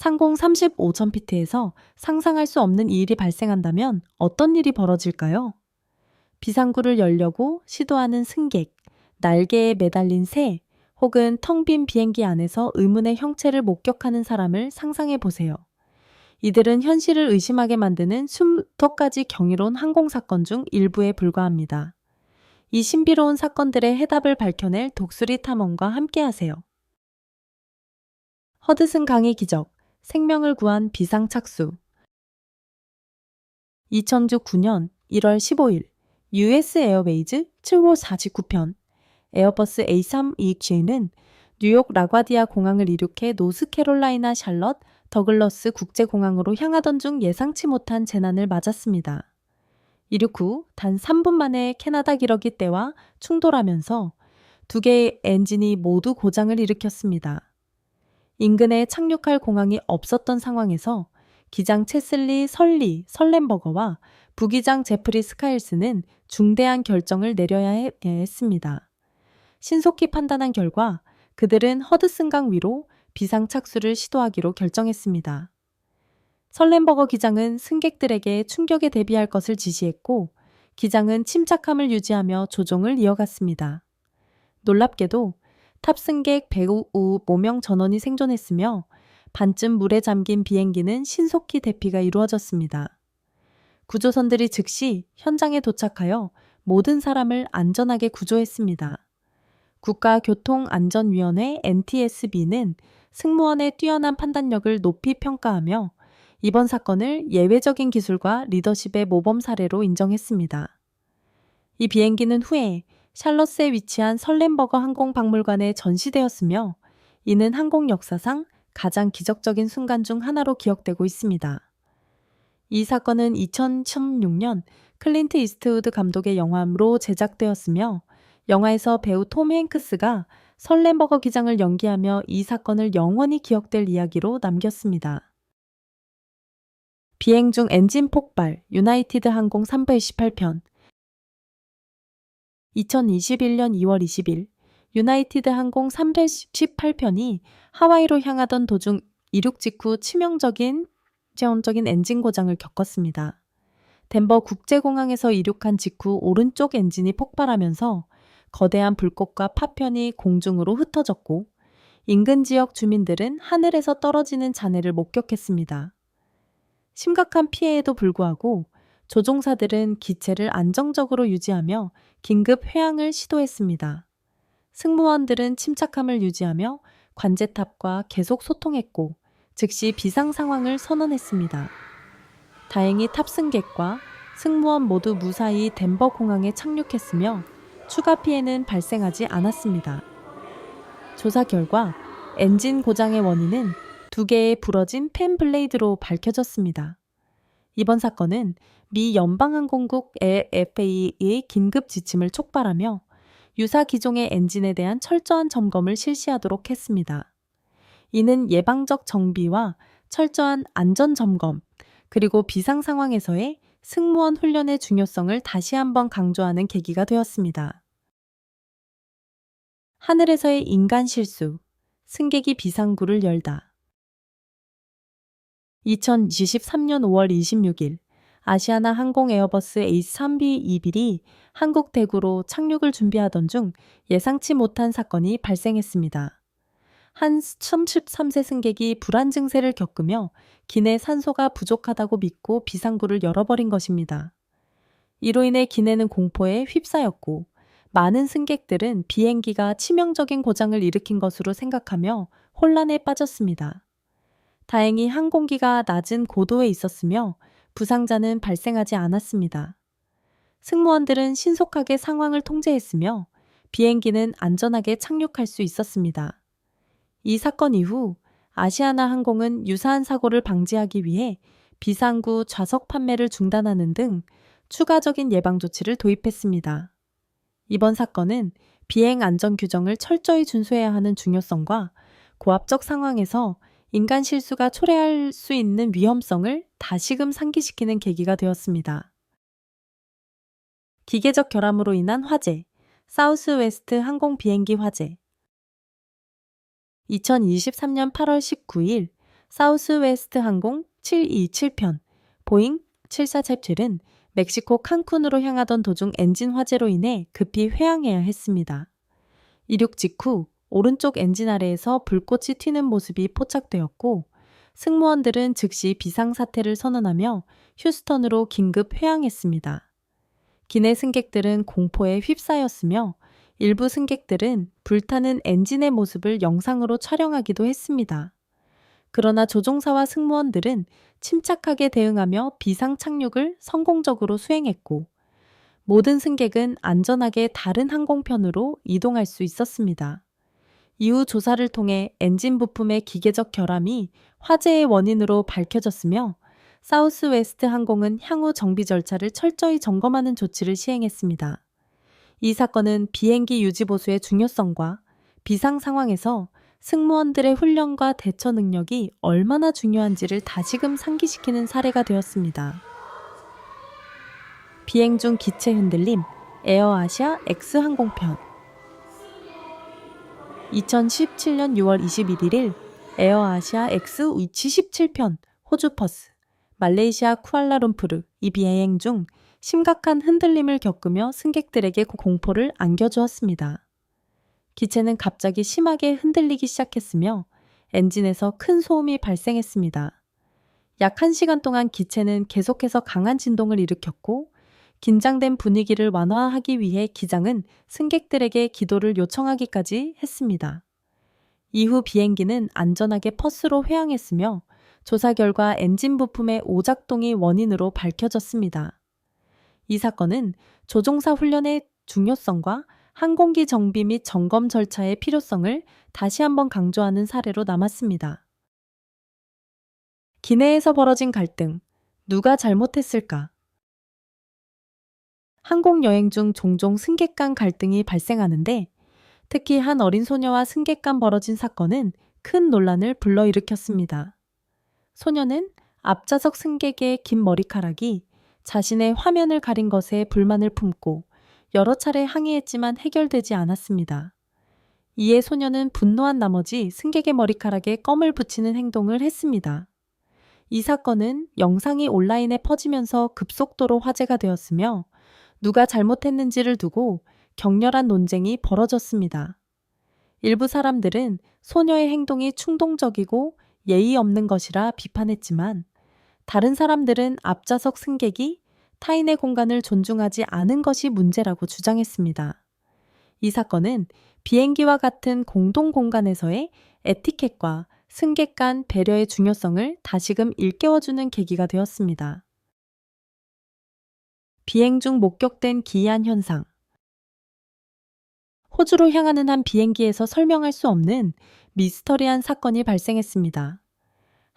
상공 35,000피트에서 상상할 수 없는 일이 발생한다면 어떤 일이 벌어질까요? 비상구를 열려고 시도하는 승객, 날개에 매달린 새, 혹은 텅 빈 비행기 안에서 의문의 형체를 목격하는 사람을 상상해 보세요. 이들은 현실을 의심하게 만드는 20가지 경이로운 항공사건 중 일부에 불과합니다. 이 신비로운 사건들의 해답을 밝혀낼 독수리 탐험과 함께하세요. 허드슨 강의 기적, 생명을 구한 비상착수. 2009년 1월 15일 US 에어웨이즈 7549편 에어버스 A320는 뉴욕 라과디아 공항을 이륙해 노스캐롤라이나 샬럿 더글러스 국제공항으로 향하던 중 예상치 못한 재난을 맞았습니다. 이륙 후 단 3분 만에 캐나다 기러기 떼와 충돌하면서 두 개의 엔진이 모두 고장을 일으켰습니다. 인근에 착륙할 공항이 없었던 상황에서 기장 체슬리 설렌버거와 부기장 제프리 스카일스는 중대한 결정을 내려야 했습니다. 신속히 판단한 결과 그들은 허드슨강 위로 비상착수를 시도하기로 결정했습니다. 설렌버거 기장은 승객들에게 충격에 대비할 것을 지시했고 기장은 침착함을 유지하며 조종을 이어갔습니다. 놀랍게도 탑승객 105명 전원이 생존했으며 반쯤 물에 잠긴 비행기는 신속히 대피가 이루어졌습니다. 구조선들이 즉시 현장에 도착하여 모든 사람을 안전하게 구조했습니다. 국가교통안전위원회 NTSB는 승무원의 뛰어난 판단력을 높이 평가하며 이번 사건을 예외적인 기술과 리더십의 모범 사례로 인정했습니다. 이 비행기는 후에 샬럿에 위치한 설렌버거 항공박물관에 전시되었으며 이는 항공 역사상 가장 기적적인 순간 중 하나로 기억되고 있습니다. 이 사건은 2016년 클린트 이스트우드 감독의 영화로 제작되었으며 영화에서 배우 톰 행크스가 설렌버거 기장을 연기하며 이 사건을 영원히 기억될 이야기로 남겼습니다. 비행 중 엔진 폭발, 유나이티드 항공 318편 2021년 2월 20일 유나이티드 항공 318편이 하와이로 향하던 도중 이륙 직후 치명적인 엔진 고장을 겪었습니다. 덴버 국제공항에서 이륙한 직후 오른쪽 엔진이 폭발하면서 거대한 불꽃과 파편이 공중으로 흩어졌고 인근 지역 주민들은 하늘에서 떨어지는 잔해를 목격했습니다. 심각한 피해에도 불구하고 조종사들은 기체를 안정적으로 유지하며 긴급 회항을 시도했습니다. 승무원들은 침착함을 유지하며 관제탑과 계속 소통했고 즉시 비상 상황을 선언했습니다. 다행히 탑승객과 승무원 모두 무사히 덴버 공항에 착륙했으며 추가 피해는 발생하지 않았습니다. 조사 결과 엔진 고장의 원인은 두 개의 부러진 팬 블레이드로 밝혀졌습니다. 이번 사건은 미 연방항공국 FAA의 긴급 지침을 촉발하며 유사 기종의 엔진에 대한 철저한 점검을 실시하도록 했습니다. 이는 예방적 정비와 철저한 안전 점검, 그리고 비상 상황에서의 승무원 훈련의 중요성을 다시 한번 강조하는 계기가 되었습니다. 하늘에서의 인간 실수, 승객이 비상구를 열다. 2023년 5월 26일 아시아나 항공 에어버스 A321이 한국 대구로 착륙을 준비하던 중 예상치 못한 사건이 발생했습니다. 한 33세 승객이 불안 증세를 겪으며 기내 산소가 부족하다고 믿고 비상구를 열어버린 것입니다. 이로 인해 기내는 공포에 휩싸였고 많은 승객들은 비행기가 치명적인 고장을 일으킨 것으로 생각하며 혼란에 빠졌습니다. 다행히 항공기가 낮은 고도에 있었으며 부상자는 발생하지 않았습니다. 승무원들은 신속하게 상황을 통제했으며 비행기는 안전하게 착륙할 수 있었습니다. 이 사건 이후 아시아나 항공은 유사한 사고를 방지하기 위해 비상구 좌석 판매를 중단하는 등 추가적인 예방 조치를 도입했습니다. 이번 사건은 비행 안전 규정을 철저히 준수해야 하는 중요성과 고압적 상황에서 인간 실수가 초래할 수 있는 위험성을 다시금 상기시키는 계기가 되었습니다. 기계적 결함으로 인한 화재, 사우스웨스트 항공 비행기 화재. 2023년 8월 19일 사우스웨스트 항공 727편, 보잉 7477은 멕시코 칸쿤으로 향하던 도중 엔진 화재로 인해 급히 회항해야 했습니다. 이륙 직후 오른쪽 엔진 아래에서 불꽃이 튀는 모습이 포착되었고 승무원들은 즉시 비상사태를 선언하며 휴스턴으로 긴급 회항했습니다. 기내 승객들은 공포에 휩싸였으며 일부 승객들은 불타는 엔진의 모습을 영상으로 촬영하기도 했습니다. 그러나 조종사와 승무원들은 침착하게 대응하며 비상 착륙을 성공적으로 수행했고 모든 승객은 안전하게 다른 항공편으로 이동할 수 있었습니다. 이후 조사를 통해 엔진 부품의 기계적 결함이 화재의 원인으로 밝혀졌으며 사우스웨스트 항공은 향후 정비 절차를 철저히 점검하는 조치를 시행했습니다. 이 사건은 비행기 유지 보수의 중요성과 비상 상황에서 승무원들의 훈련과 대처 능력이 얼마나 중요한지를 다시금 상기시키는 사례가 되었습니다. 비행 중 기체 흔들림, 에어아시아 X항공편 2017년 6월 21일 에어아시아 X77편 호주 퍼스, 말레이시아 쿠알라룸푸르 이 비행 중 심각한 흔들림을 겪으며 승객들에게 공포를 안겨주었습니다. 기체는 갑자기 심하게 흔들리기 시작했으며 엔진에서 큰 소음이 발생했습니다. 약 1시간 동안 기체는 계속해서 강한 진동을 일으켰고 긴장된 분위기를 완화하기 위해 기장은 승객들에게 기도를 요청하기까지 했습니다. 이후 비행기는 안전하게 퍼스로 회항했으며 조사 결과 엔진 부품의 오작동이 원인으로 밝혀졌습니다. 이 사건은 조종사 훈련의 중요성과 항공기 정비 및 점검 절차의 필요성을 다시 한번 강조하는 사례로 남았습니다. 기내에서 벌어진 갈등, 누가 잘못했을까? 항공 여행 중 종종 승객 간 갈등이 발생하는데 특히 한 어린 소녀와 승객 간 벌어진 사건은 큰 논란을 불러일으켰습니다. 소녀는 앞좌석 승객의 긴 머리카락이 자신의 화면을 가린 것에 불만을 품고 여러 차례 항의했지만 해결되지 않았습니다. 이에 소녀는 분노한 나머지 승객의 머리카락에 껌을 붙이는 행동을 했습니다. 이 사건은 영상이 온라인에 퍼지면서 급속도로 화제가 되었으며 누가 잘못했는지를 두고 격렬한 논쟁이 벌어졌습니다. 일부 사람들은 소녀의 행동이 충동적이고 예의 없는 것이라 비판했지만 다른 사람들은 앞좌석 승객이 타인의 공간을 존중하지 않은 것이 문제라고 주장했습니다. 이 사건은 비행기와 같은 공동 공간에서의 에티켓과 승객 간 배려의 중요성을 다시금 일깨워주는 계기가 되었습니다. 비행 중 목격된 기이한 현상. 호주로 향하는 한 비행기에서 설명할 수 없는 미스터리한 사건이 발생했습니다.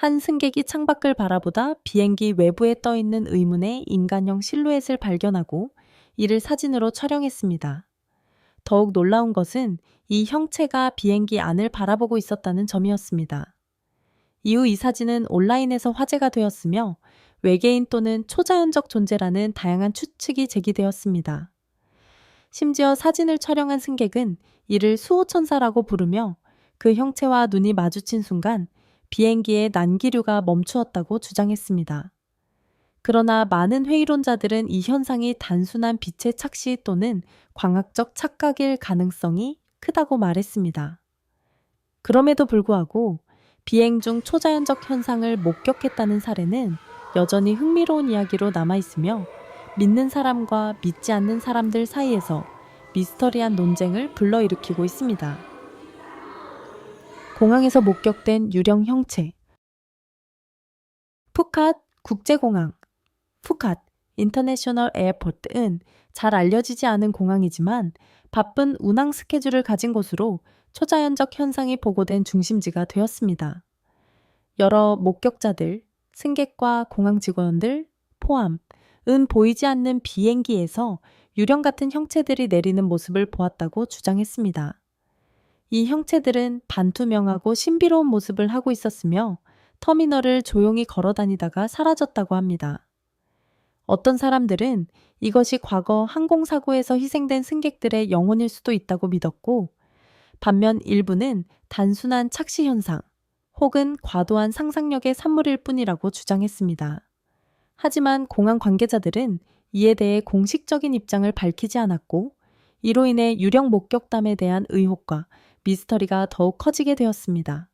한 승객이 창밖을 바라보다 비행기 외부에 떠 있는 의문의 인간형 실루엣을 발견하고 이를 사진으로 촬영했습니다. 더욱 놀라운 것은 이 형체가 비행기 안을 바라보고 있었다는 점이었습니다. 이후 이 사진은 온라인에서 화제가 되었으며 외계인 또는 초자연적 존재라는 다양한 추측이 제기되었습니다. 심지어 사진을 촬영한 승객은 이를 수호천사라고 부르며 그 형체와 눈이 마주친 순간 비행기의 난기류가 멈추었다고 주장했습니다. 그러나 많은 회의론자들은 이 현상이 단순한 빛의 착시 또는 광학적 착각일 가능성이 크다고 말했습니다. 그럼에도 불구하고 비행 중 초자연적 현상을 목격했다는 사례는 여전히 흥미로운 이야기로 남아있으며 믿는 사람과 믿지 않는 사람들 사이에서 미스터리한 논쟁을 불러일으키고 있습니다. 공항에서 목격된 유령 형체. 푸캇 국제공항. 푸캇 인터내셔널 에어포트는 잘 알려지지 않은 공항이지만 바쁜 운항 스케줄을 가진 곳으로 초자연적 현상이 보고된 중심지가 되었습니다. 여러 목격자들, 승객과 공항 직원들 포함 은 보이지 않는 비행기에서 유령 같은 형체들이 내리는 모습을 보았다고 주장했습니다. 이 형체들은 반투명하고 신비로운 모습을 하고 있었으며 터미널을 조용히 걸어 다니다가 사라졌다고 합니다. 어떤 사람들은 이것이 과거 항공사고에서 희생된 승객들의 영혼일 수도 있다고 믿었고, 반면 일부는 단순한 착시 현상 혹은 과도한 상상력의 산물일 뿐이라고 주장했습니다. 하지만 공항 관계자들은 이에 대해 공식적인 입장을 밝히지 않았고, 이로 인해 유령 목격담에 대한 의혹과 미스터리가 더욱 커지게 되었습니다.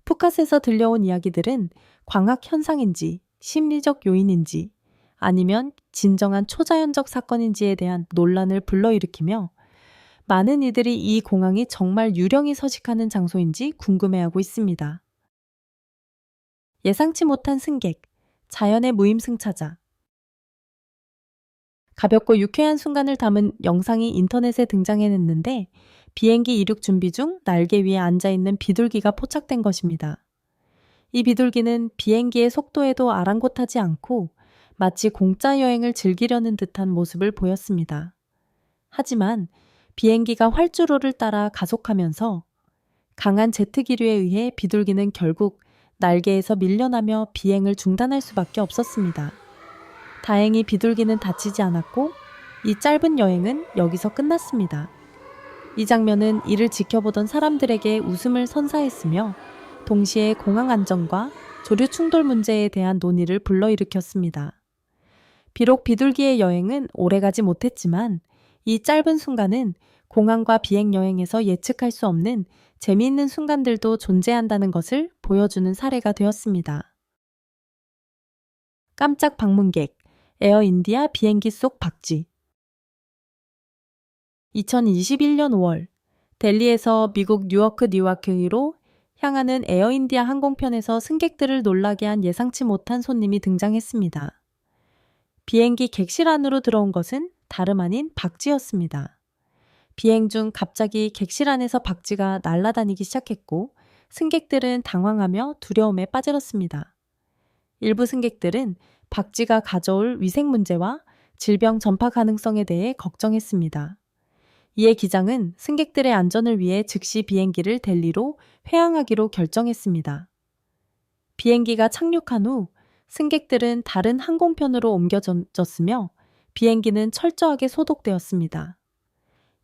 푸켓에서 들려온 이야기들은 광학 현상인지 심리적 요인인지 아니면 진정한 초자연적 사건인지에 대한 논란을 불러일으키며 많은 이들이 이 공항이 정말 유령이 서식하는 장소인지 궁금해하고 있습니다. 예상치 못한 승객, 자연의 무임승차자. 가볍고 유쾌한 순간을 담은 영상이 인터넷에 등장했는데 비행기 이륙 준비 중 날개 위에 앉아있는 비둘기가 포착된 것입니다. 이 비둘기는 비행기의 속도에도 아랑곳하지 않고 마치 공짜 여행을 즐기려는 듯한 모습을 보였습니다. 하지만 비행기가 활주로를 따라 가속하면서 강한 제트 기류에 의해 비둘기는 결국 날개에서 밀려나며 비행을 중단할 수밖에 없었습니다. 다행히 비둘기는 다치지 않았고 이 짧은 여행은 여기서 끝났습니다. 이 장면은 이를 지켜보던 사람들에게 웃음을 선사했으며 동시에 공항 안전과 조류 충돌 문제에 대한 논의를 불러일으켰습니다. 비록 비둘기의 여행은 오래가지 못했지만 이 짧은 순간은 공항과 비행 여행에서 예측할 수 없는 재미있는 순간들도 존재한다는 것을 보여주는 사례가 되었습니다. 깜짝 방문객, 에어인디아 비행기 속 박쥐. 2021년 5월, 델리에서 미국 뉴워크로 향하는 에어인디아 항공편에서 승객들을 놀라게 한 예상치 못한 손님이 등장했습니다. 비행기 객실 안으로 들어온 것은 다름 아닌 박쥐였습니다. 비행 중 갑자기 객실 안에서 박쥐가 날아다니기 시작했고 승객들은 당황하며 두려움에 빠져들었습니다. 일부 승객들은 박쥐가 가져올 위생 문제와 질병 전파 가능성에 대해 걱정했습니다. 이에 기장은 승객들의 안전을 위해 즉시 비행기를 델리로 회항하기로 결정했습니다. 비행기가 착륙한 후 승객들은 다른 항공편으로 옮겨졌으며 비행기는 철저하게 소독되었습니다.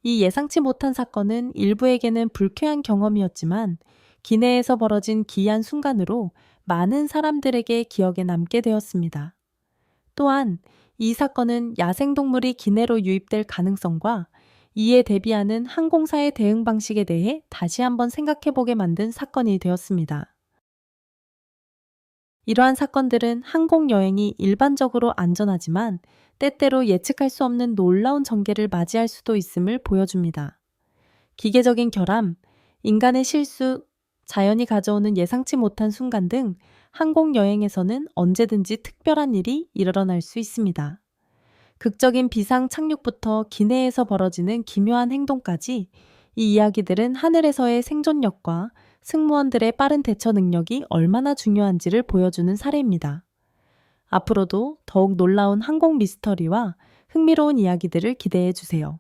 이 예상치 못한 사건은 일부에게는 불쾌한 경험이었지만 기내에서 벌어진 기이한 순간으로 많은 사람들에게 기억에 남게 되었습니다. 또한 이 사건은 야생동물이 기내로 유입될 가능성과 이에 대비하는 항공사의 대응 방식에 대해 다시 한번 생각해보게 만든 사건이 되었습니다. 이러한 사건들은 항공 여행이 일반적으로 안전하지만 때때로 예측할 수 없는 놀라운 전개를 맞이할 수도 있음을 보여줍니다. 기계적인 결함, 인간의 실수, 자연이 가져오는 예상치 못한 순간 등 항공 여행에서는 언제든지 특별한 일이 일어날 수 있습니다. 극적인 비상 착륙부터 기내에서 벌어지는 기묘한 행동까지 이 이야기들은 하늘에서의 생존력과 승무원들의 빠른 대처 능력이 얼마나 중요한지를 보여주는 사례입니다. 앞으로도 더욱 놀라운 항공 미스터리와 흥미로운 이야기들을 기대해 주세요.